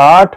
8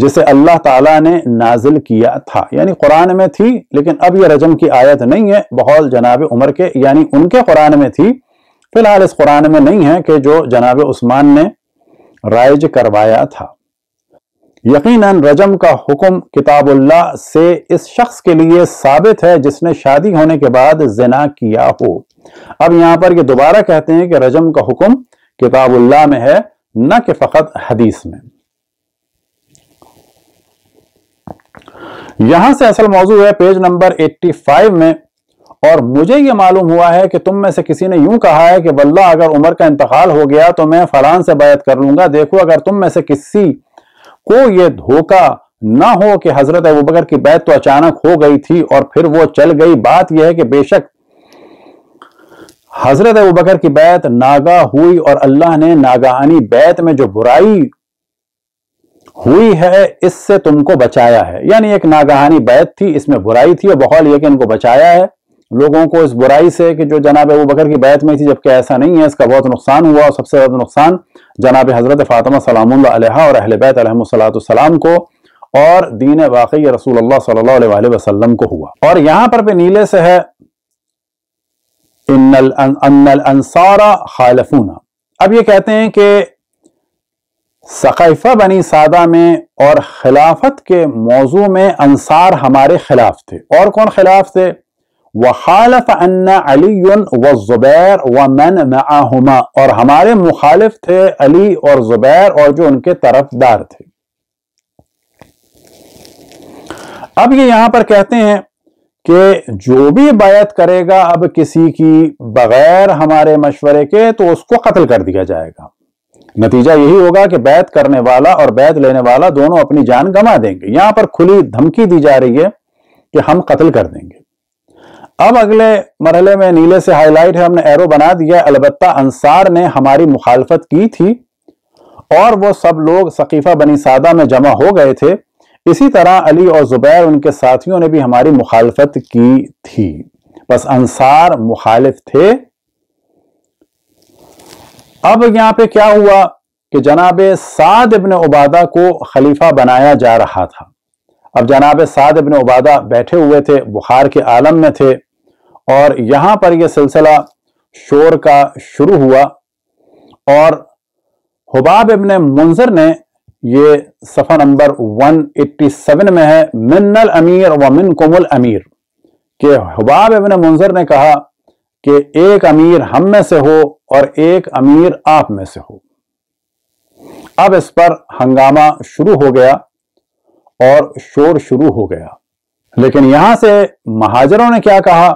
جسے اللہ تعالیٰ نے نازل کیا تھا، یعنی قرآن میں تھی لیکن اب یہ رجم کی آیت نہیں ہے، بقول جناب عمر کے، یعنی ان کے قرآن میں تھی، فی الحال اس قرآن میں نہیں ہے کہ جو جناب عثمان نے رائج کروایا تھا۔ یقیناً رجم کا حکم کتاب اللہ سے اس شخص کے لیے ثابت ہے جس نے شادی ہونے کے بعد زنا کیا ہو۔ اب یہاں پر یہ دوبارہ کہتے ہیں کہ رجم کا حکم کتاب اللہ میں ہے، نہ کہ فقط حدیث میں۔ یہاں سے اصل موضوع ہے پیج نمبر 85 میں، اور مجھے یہ معلوم ہوا ہے کہ تم میں سے کسی نے یوں کہا ہے کہ واللہ اگر عمر کا انتقال ہو گیا تو میں فلان سے بیعت کر لوں گا۔ دیکھو اگر تم میں سے کسی کو یہ دھوکہ نہ ہو کہ حضرت ابوبکر کی بیعت تو اچانک ہو گئی تھی اور پھر وہ چل گئی، بات یہ ہے کہ بے شک حضرت ابوبکر کی بیعت ناگاہ ہوئی اور اللہ نے ناگہانی بیعت میں جو برائی ہوئی ہے اس سے تم کو بچایا ہے، یعنی ایک ناگہانی بیعت تھی، اس میں برائی تھی، اور بقول یہ کہ ان کو بچایا ہے لوگوں کو اس برائی سے کہ جو جناب ابوبکر کی بیعت میں تھی، جبکہ ایسا نہیں ہے، اس کا بہت نقصان ہوا، اور سب سے زیادہ نقصان جناب حضرت فاطمہ سلام اللہ علیہا اور اہل بیت علیہم السلام کو اور دین واقعی رسول اللہ صلی اللہ علیہ وآلہ وسلم کو ہوا۔ اور یہاں پر بھی نیلے سے ہے ان الانصار خالفونا۔ اب یہ کہتے ہیں کہ ثقیفہ بنی سعدہ میں اور خلافت کے موضوع میں انصار ہمارے خلاف تھے، اور کون خلاف تھے؟ وَخَالَفَ أَنَّ عَلِيٌّ وَالزُّبَيْرُ وَمَنْ مَعَهُمَا، اور ہمارے مخالف تھے علی اور زبیر اور جو ان کے طرفدار تھے۔ اب یہ یہاں پر کہتے ہیں کہ جو بھی بیعت کرے گا اب کسی کی بغیر ہمارے مشورے کے تو اس کو قتل کر دیا جائے گا۔ نتیجہ یہی ہوگا کہ بیعت کرنے والا اور بیعت لینے والا دونوں اپنی جان گنوا دیں گے۔ یہاں پر کھلی دھمکی دی جا رہی ہے کہ ہم قتل کر دیں گے۔ اب اگلے مرحلے میں نیلے سے ہائی لائٹ ہے، ہم نے ایرو بنا دیا، البتہ انصار نے ہماری مخالفت کی تھی اور وہ سب لوگ ثقیفہ بنی سعدہ میں جمع ہو گئے تھے، اسی طرح علی اور زبیر ان کے ساتھیوں نے بھی ہماری مخالفت کی تھی، بس انصار مخالف تھے۔ اب یہاں پہ کیا ہوا کہ جناب سعد ابن عبادہ کو خلیفہ بنایا جا رہا تھا۔ اب جناب سعد ابن عبادہ بیٹھے ہوئے تھے، بخار کے عالم میں تھے، اور یہاں پر یہ سلسلہ شور کا شروع ہوا، اور حباب ابن منذر نے، یہ صفحہ نمبر 187 میں ہے، من الامیر ومنکم الامیر، کہ حباب ابن منذر نے کہا کہ ایک امیر ہم میں سے ہو اور ایک امیر آپ میں سے ہو۔ اب اس پر ہنگامہ شروع ہو گیا اور شور شروع ہو گیا، لیکن یہاں سے مہاجروں نے کیا کہا؟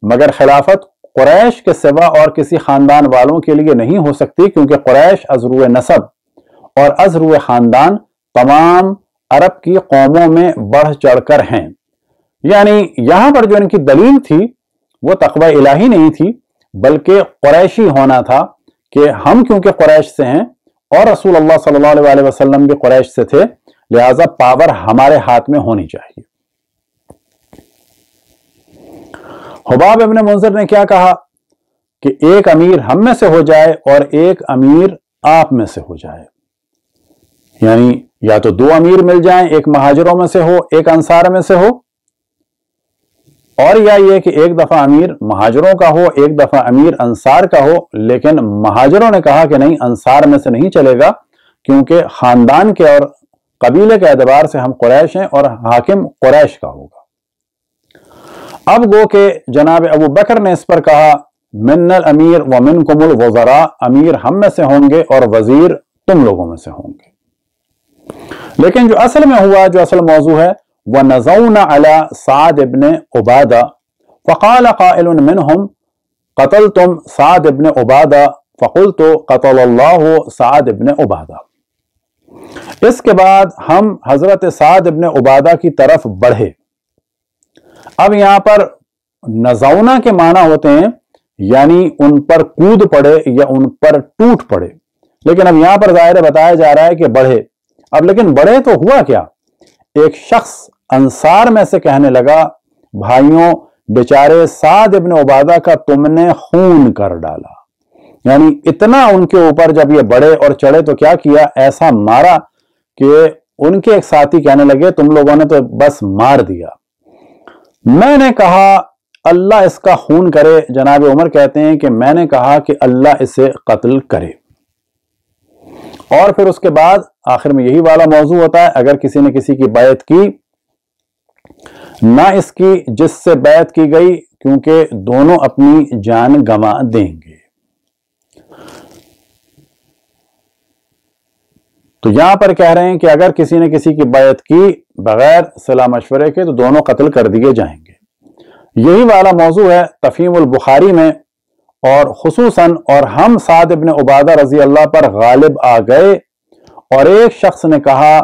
مگر خلافت قریش کے سوا اور کسی خاندان والوں کے لیے نہیں ہو سکتی، کیونکہ قریش از روئے نسب اور از روئے خاندان تمام عرب کی قوموں میں بڑھ چڑھ کر ہیں۔ یعنی یہاں پر جو ان کی دلیل تھی وہ تقوی الہی نہیں تھی بلکہ قریشی ہونا تھا، کہ ہم کیونکہ قریش سے ہیں اور رسول اللہ صلی اللہ علیہ وآلہ وسلم بھی قریش سے تھے، لہذا پاور ہمارے ہاتھ میں ہونی چاہیے۔ حباب ابن منذر نے کیا کہا کہ ایک امیر ہم میں سے ہو جائے اور ایک امیر آپ میں سے ہو جائے، یعنی یا تو دو امیر مل جائیں، ایک مہاجروں میں سے ہو ایک انصار میں سے ہو، اور یا یہ کہ ایک دفعہ امیر مہاجروں کا ہو ایک دفعہ امیر انصار کا ہو۔ لیکن مہاجروں نے کہا کہ نہیں، انصار میں سے نہیں چلے گا، کیونکہ خاندان کے اور قبیلے کے اعتبار سے ہم قریش ہیں اور حاکم قریش کا ہوگا۔ اب گو کہ جناب ابو بکر نے اس پر کہا من الامیر ومنکم الوزراء، امیر ہم میں سے ہوں گے اور وزیر تم لوگوں میں سے ہوں گے۔ لیکن جو اصل میں ہوا، جو اصل موضوع ہے، وَنَزَوْنَ عَلَى سعد ابن عبادہ فقال قائل منهم قتلتم سعد ابن عبادہ فقلت قتل اللہ سعد ابن عبادہ۔ اس کے بعد ہم حضرت سعد ابن عبادہ کی طرف بڑھے۔ اب یہاں پر نزونا کے معنی ہوتے ہیں یعنی ان پر کود پڑے یا ان پر ٹوٹ پڑے، لیکن اب یہاں پر ظاہر بتایا جا رہا ہے کہ بڑھے۔ اب لیکن بڑھے تو ہوا کیا؟ ایک شخص انصار میں سے کہنے لگا بھائیوں بیچارے سعد ابن عبادہ کا تم نے خون کر ڈالا، یعنی اتنا ان کے اوپر جب یہ بڑھے اور چڑھے تو کیا کیا؟ ایسا مارا کہ ان کے ایک ساتھی کہنے لگے تم لوگوں نے تو بس مار دیا۔ میں نے کہا اللہ اس کا خون کرے۔ جناب عمر کہتے ہیں کہ میں نے کہا کہ اللہ اسے قتل کرے۔ اور پھر اس کے بعد آخر میں یہی والا موضوع ہوتا ہے، اگر کسی نے کسی کی بیعت کی نہ اس کی جس سے بیعت کی گئی، کیونکہ دونوں اپنی جان گنوا دیں گے۔ تو یہاں پر کہہ رہے ہیں کہ اگر کسی نے کسی کی بیعت کی بغیر صلاح مشورے کے تو دونوں قتل کر دیے جائیں گے۔ یہی والا موضوع ہے تفہیم البخاری میں، اور خصوصاً اور ہم سعد ابن عبادہ رضی اللہ پر غالب آ گئے، اور ایک شخص نے کہا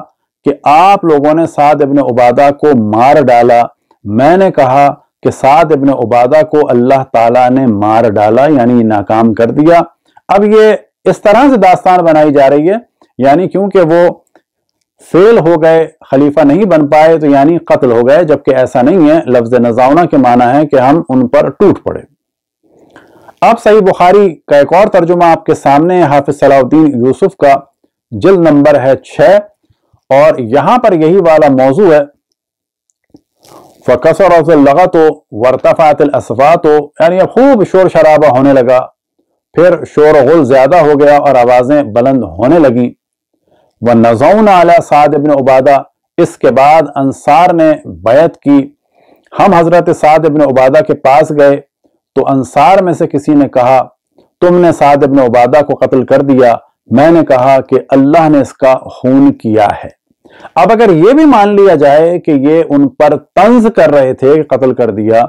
کہ آپ لوگوں نے سعد ابن عبادہ کو مار ڈالا۔ میں نے کہا کہ سعد ابن عبادہ کو اللہ تعالیٰ نے مار ڈالا، یعنی ناکام کر دیا۔ اب یہ اس طرح سے داستان بنائی جا رہی ہے، یعنی کیونکہ وہ فیل ہو گئے، خلیفہ نہیں بن پائے تو یعنی قتل ہو گئے، جبکہ ایسا نہیں ہے۔ لفظ نزاؤنہ کے معنی ہے کہ ہم ان پر ٹوٹ پڑے۔ اب صحیح بخاری کا ایک اور ترجمہ آپ کے سامنے، حافظ صلاح الدین یوسف کا، جلد نمبر ہے 6، اور یہاں پر یہی والا موضوع ہے فَكَثُرَتِ اللَّغَطُ وَارْتَفَعَتِ الْأَصْوَاتُ، یعنی اب خوب شور شرابہ ہونے لگا، پھر شور و غل زیادہ ہو گیا اور آوازیں بلند ہونے لگیں۔ وَنَزَوْنَ عَلَى سعد ابن عبادہ، اس کے بعد انصار نے بیعت کی۔ ہم حضرت سعد ابن عبادہ کے پاس گئے تو انصار میں سے کسی نے کہا تم نے سعد ابن عبادہ کو قتل کر دیا۔ میں نے کہا کہ اللہ نے اس کا خون کیا ہے۔ اب اگر یہ بھی مان لیا جائے کہ یہ ان پر طنز کر رہے تھے کہ قتل کر دیا،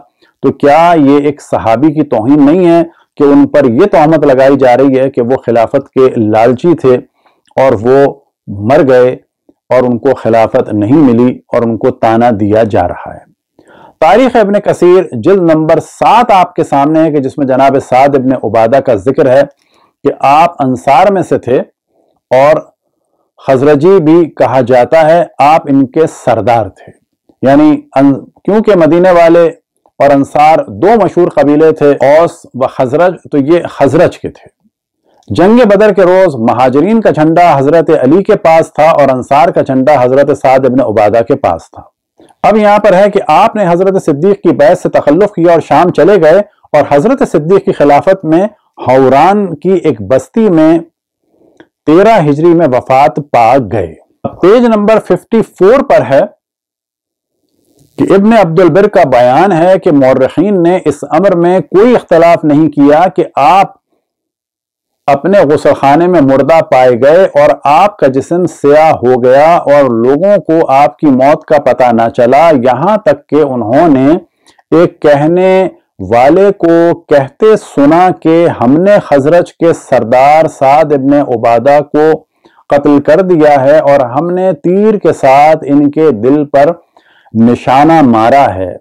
تو کیا یہ ایک صحابی کی توہین نہیں ہے کہ ان پر یہ تہمت لگائی جا رہی ہے کہ وہ خلافت کے لالچی تھے اور وہ مر گئے اور ان کو خلافت نہیں ملی اور ان کو تانا دیا جا رہا ہے۔ تاریخ ابن کثیر جلد نمبر 7 آپ کے سامنے ہے کہ جس میں جناب سعد ابن عبادہ کا ذکر ہے کہ آپ انصار میں سے تھے اور خزرجی بھی کہا جاتا ہے، آپ ان کے سردار تھے۔ یعنی کیونکہ مدینے والے اور انصار دو مشہور قبیلے تھے، اوس و خزرج، تو یہ خزرج کے تھے۔ جنگ بدر کے روز مہاجرین کا جھنڈا حضرت علی کے پاس تھا اور انصار کا جھنڈا حضرت سعد ابن عبادہ کے پاس تھا۔ اب یہاں پر ہے کہ آپ نے حضرت صدیق کی بیعت سے تخلف کیا اور شام چلے گئے، اور حضرت صدیق کی خلافت میں حوران کی ایک بستی میں 13 ہجری میں وفات پا گئے۔ پیج نمبر 54 پر ہے کہ ابن عبد البر کا بیان ہے کہ مورخین نے اس امر میں کوئی اختلاف نہیں کیا کہ آپ اپنے غسل خانے میں مردہ پائے گئے اور آپ کا جسم سیاہ ہو گیا اور لوگوں کو آپ کی موت کا پتہ نہ چلا، یہاں تک کہ انہوں نے ایک کہنے والے کو کہتے سنا کہ ہم نے خزرج کے سردار سعد ابن عبادہ کو قتل کر دیا ہے اور ہم نے تیر کے ساتھ ان کے دل پر نشانہ مارا ہے۔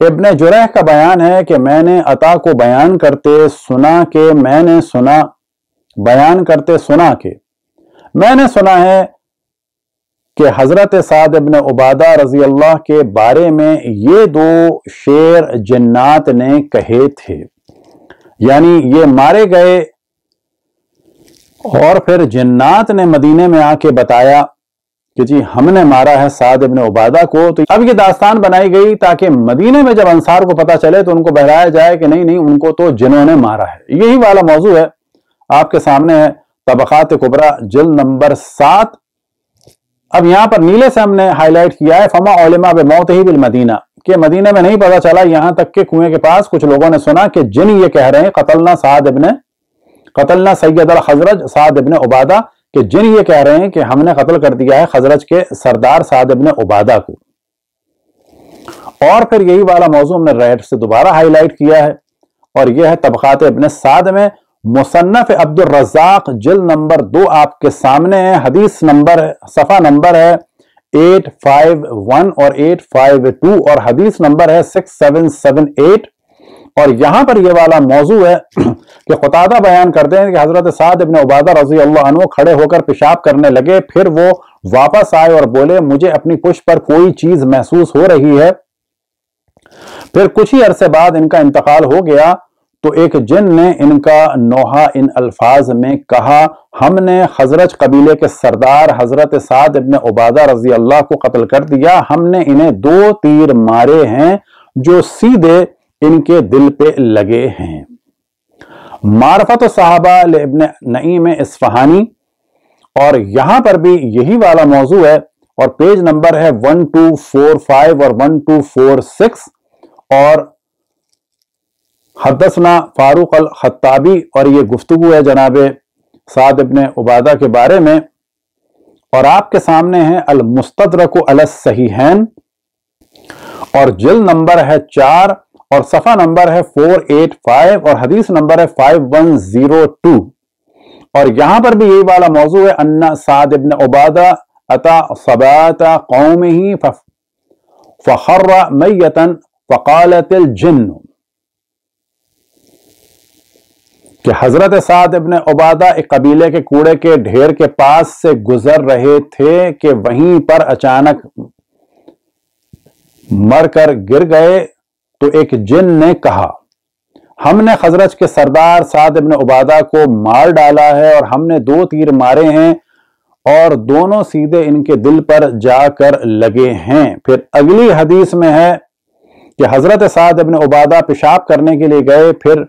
ابن جریح کا بیان ہے کہ میں نے عطا کو بیان کرتے سنا ہے کہ حضرت سعد ابن عبادہ رضی اللہ کے بارے میں یہ 2 شعر جنات نے کہے تھے، یعنی یہ مارے گئے اور پھر جنات نے مدینے میں آ کے بتایا کہ جی ہم نے مارا ہے سعد ابن عبادہ کو۔ تو اب یہ داستان بنائی گئی تاکہ مدینے میں جب انصار کو پتا چلے تو ان کو بہلایا جائے کہ نہیں ان کو تو جنوں نے مارا ہے۔ یہی والا موضوع ہے، آپ کے سامنے ہے طبقات کبریٰ جلد نمبر 7۔ اب یہاں پر نیلے سے ہم نے ہائی لائٹ کیا ہے فما علم بموتہ بالمدینہ، کہ مدینے میں نہیں پتا چلا، یہاں تک کہ کنویں کے پاس کچھ لوگوں نے سنا کہ جن یہ کہہ رہے ہیں قتلنا سید الخزرج سعد ابن عبادہ، کہ جن یہ کہہ رہے ہیں کہ ہم نے قتل کر دیا ہے خزرج کے سردار سعد ابن عبادہ کو۔ اور پھر یہی والا موضوع ہم نے ریڈ سے دوبارہ ہائی لائٹ کیا ہے، اور یہ ہے طبقات ابن سعد میں مصنف عبد الرزاق جلد نمبر 2 آپ کے سامنے ہے، حدیث نمبر صفحہ نمبر ہے 851 اور 852 اور حدیث نمبر ہے 6778۔ اور یہاں پر یہ والا موضوع ہے کہ قتادہ بیان کرتے ہیں کہ حضرت سعد ابن عبادہ رضی اللہ عنہ کھڑے ہو کر پیشاب کرنے لگے، پھر وہ واپس آئے اور بولے مجھے اپنی پشت پر کوئی چیز محسوس ہو رہی ہے۔ پھر کچھ ہی عرصے بعد ان کا انتقال ہو گیا تو ایک جن نے ان کا نوحہ ان الفاظ میں کہا، ہم نے خزرج قبیلے کے سردار حضرت سعد ابن عبادہ رضی اللہ کو قتل کر دیا، ہم نے انہیں 2 تیر مارے ہیں جو سیدھے ان کے دل پہ لگے ہیں۔ معرفت الصحابہ لابن نعیم اصفہانی، اور یہاں پر بھی یہی والا موضوع ہے، اور پیج نمبر ہے 1245 اور 1246، اور حدثنا فاروق الخطابی، اور یہ گفتگو ہے جناب سعد ابن عبادہ کے بارے میں، اور آپ کے سامنے ہے المستدرک علی الصحیحین، اور جلد نمبر ہے 4 اور صفحہ نمبر ہے 485 اور حدیث نمبر ہے 5102، اور یہاں پر بھی یہی والا موضوع ہے، ان سعد ابن عبادہ اتا صبات قومہ فخر میتا فقالت الجن، کہ حضرت سعد ابن عبادہ ایک قبیلے کے کوڑے کے ڈھیر کے پاس سے گزر رہے تھے کہ وہیں پر اچانک مر کر گر گئے، تو ایک جن نے کہا، ہم نے خزرج کے سردار سعد ابن عبادہ کو مار ڈالا ہے، اور ہم نے 2 تیر مارے ہیں اور دونوں سیدھے ان کے دل پر جا کر لگے ہیں۔ پھر اگلی حدیث میں ہے کہ حضرت سعد ابن عبادہ پیشاب کرنے کے لیے گئے، پھر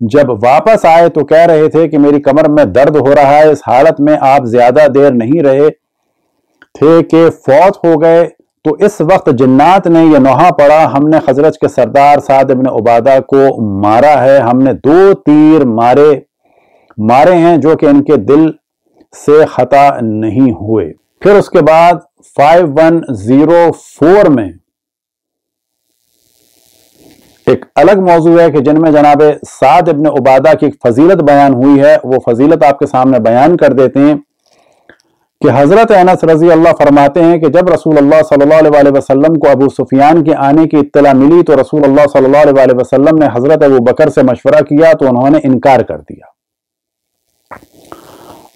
جب واپس آئے تو کہہ رہے تھے کہ میری کمر میں درد ہو رہا ہے۔ اس حالت میں آپ زیادہ دیر نہیں رہے تھے کہ فوت ہو گئے، تو اس وقت جنات نے یہ نوحہ پڑھا، ہم نے خزرج کے سردار سعد ابن عبادہ کو مارا ہے، ہم نے 2 تیر مارے ہیں جو کہ ان کے دل سے خطا نہیں ہوئے۔ پھر اس کے بعد 5104 میں ایک الگ موضوع ہے کہ جن میں جناب سعد ابن عبادہ کی ایک فضیلت بیان ہوئی ہے، وہ فضیلت آپ کے سامنے بیان کر دیتے ہیں کہ حضرت انس رضی اللہ فرماتے ہیں کہ جب رسول اللہ صلی اللہ علیہ وسلم کو ابو سفیان کے آنے کی اطلاع ملی تو رسول اللہ صلی اللہ علیہ وسلم نے حضرت ابو بکر سے مشورہ کیا تو انہوں نے انکار کر دیا۔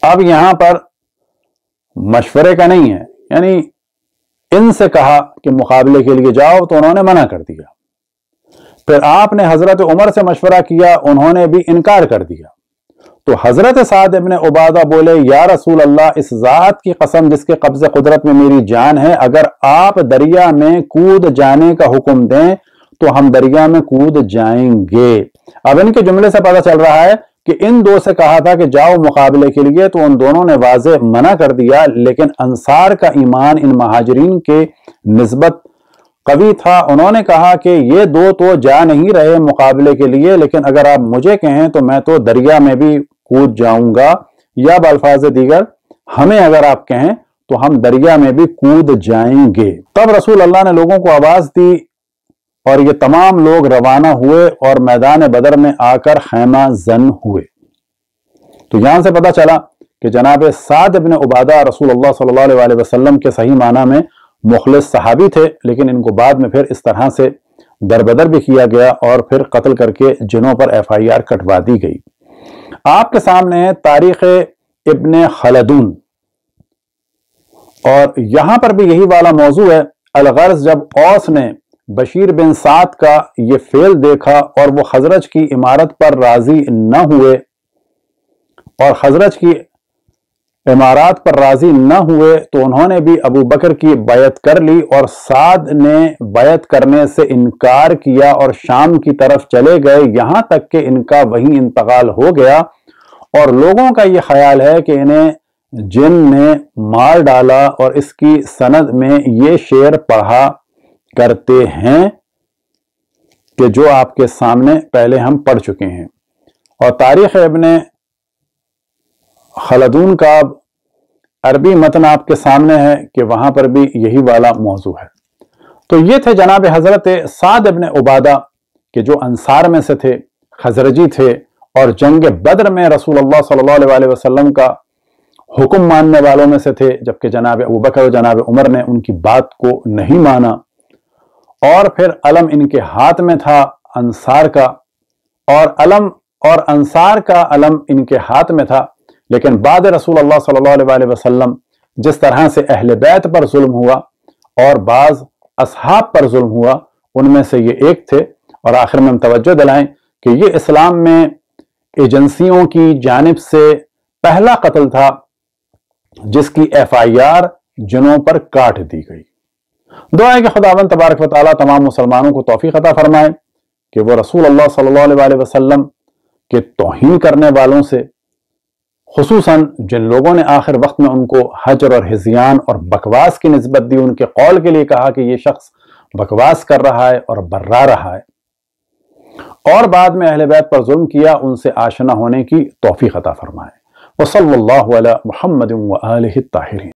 اب یہاں پر مشورے کا نہیں ہے، یعنی ان سے کہا کہ مقابلے کے لیے جاؤ تو انہوں نے منع کر دیا۔ پھر آپ نے حضرت عمر سے مشورہ کیا، انہوں نے بھی انکار کر دیا۔ تو حضرت سعد ابن عبادہ بولے، یا رسول اللہ، اس ذات کی قسم جس کے قبض قدرت میں میری جان ہے، اگر آپ دریا میں کود جانے کا حکم دیں تو ہم دریا میں کود جائیں گے۔ اب ان کے جملے سے پتہ چل رہا ہے کہ ان 2 سے کہا تھا کہ جاؤ مقابلے کے لیے، تو ان دونوں نے واضح منع کر دیا، لیکن انصار کا ایمان ان مہاجرین کے نسبت قوی تھا۔ انہوں نے کہا کہ یہ 2 تو جا نہیں رہے مقابلے کے لیے، لیکن اگر آپ مجھے کہیں تو میں تو دریا میں بھی کود جاؤں گا، یا بالفاظ دیگر ہمیں اگر آپ کہیں تو ہم دریا میں بھی کود جائیں گے۔ تب رسول اللہ نے لوگوں کو آواز دی اور یہ تمام لوگ روانہ ہوئے اور میدان بدر میں آ کر خیمہ زن ہوئے۔ تو یہاں سے پتہ چلا کہ جناب سعد ابن عبادہ رسول اللہ صلی اللہ علیہ وسلم کے صحیح معنی میں مخلص صحابی تھے، لیکن ان کو بعد میں پھر اس طرح سے دربدر بھی کیا گیا اور پھر قتل کر کے جنوں پر FIR کٹوا دی گئی۔ آپ کے سامنے ہے تاریخ ابن خلدون، اور یہاں پر بھی یہی والا موضوع ہے۔ الغرض جب اوس نے بشیر بن سعد کا یہ فعل دیکھا اور وہ خزرج کی امارت پر راضی نہ ہوئے، اور خزرج کی امارات پر راضی نہ ہوئے، تو انہوں نے بھی ابو بکر کی بیعت کر لی، اور سعد نے بیعت کرنے سے انکار کیا اور شام کی طرف چلے گئے، یہاں تک کہ ان کا وہیں انتقال ہو گیا، اور لوگوں کا یہ خیال ہے کہ انہیں جن نے مار ڈالا، اور اس کی سند میں یہ شعر پڑھا کرتے ہیں کہ جو آپ کے سامنے پہلے ہم پڑھ چکے ہیں۔ اور تاریخ ابن خلدون کا عربی متن آپ کے سامنے ہے کہ وہاں پر بھی یہی والا موضوع ہے۔ تو یہ تھے جناب حضرت سعد ابن عبادہ کہ جو انصار میں سے تھے، خزرجی تھے، اور جنگ بدر میں رسول اللہ صلی اللہ علیہ وسلم کا حکم ماننے والوں میں سے تھے، جبکہ جناب ابو بکر اور جناب عمر نے ان کی بات کو نہیں مانا، اور پھر علم ان کے ہاتھ میں تھا انصار کا، اور انصار کا علم ان کے ہاتھ میں تھا، لیکن بعد رسول اللہ صلی اللہ علیہ وسلم جس طرح سے اہل بیت پر ظلم ہوا اور بعض اصحاب پر ظلم ہوا، ان میں سے یہ ایک تھے۔ اور آخر میں ہم توجہ دلائیں کہ یہ اسلام میں ایجنسیوں کی جانب سے پہلا قتل تھا جس کی FIR جنوں پر کاٹ دی گئی۔ دعا ہے کہ خداوند تبارک و تعالیٰ تمام مسلمانوں کو توفیق عطا فرمائے کہ وہ رسول اللہ صلی اللہ علیہ وسلم کے توہین کرنے والوں سے، خصوصاً جن لوگوں نے آخر وقت میں ان کو حجر اور ہذیان اور بکواس کی نسبت دی، ان کے قول کے لیے کہا کہ یہ شخص بکواس کر رہا ہے اور برا رہا ہے، اور بعد میں اہل بیت پر ظلم کیا، ان سے آشنا ہونے کی توفیق عطا فرمائے۔ وصلی اللہ علی محمد وآلہ الطاہرین۔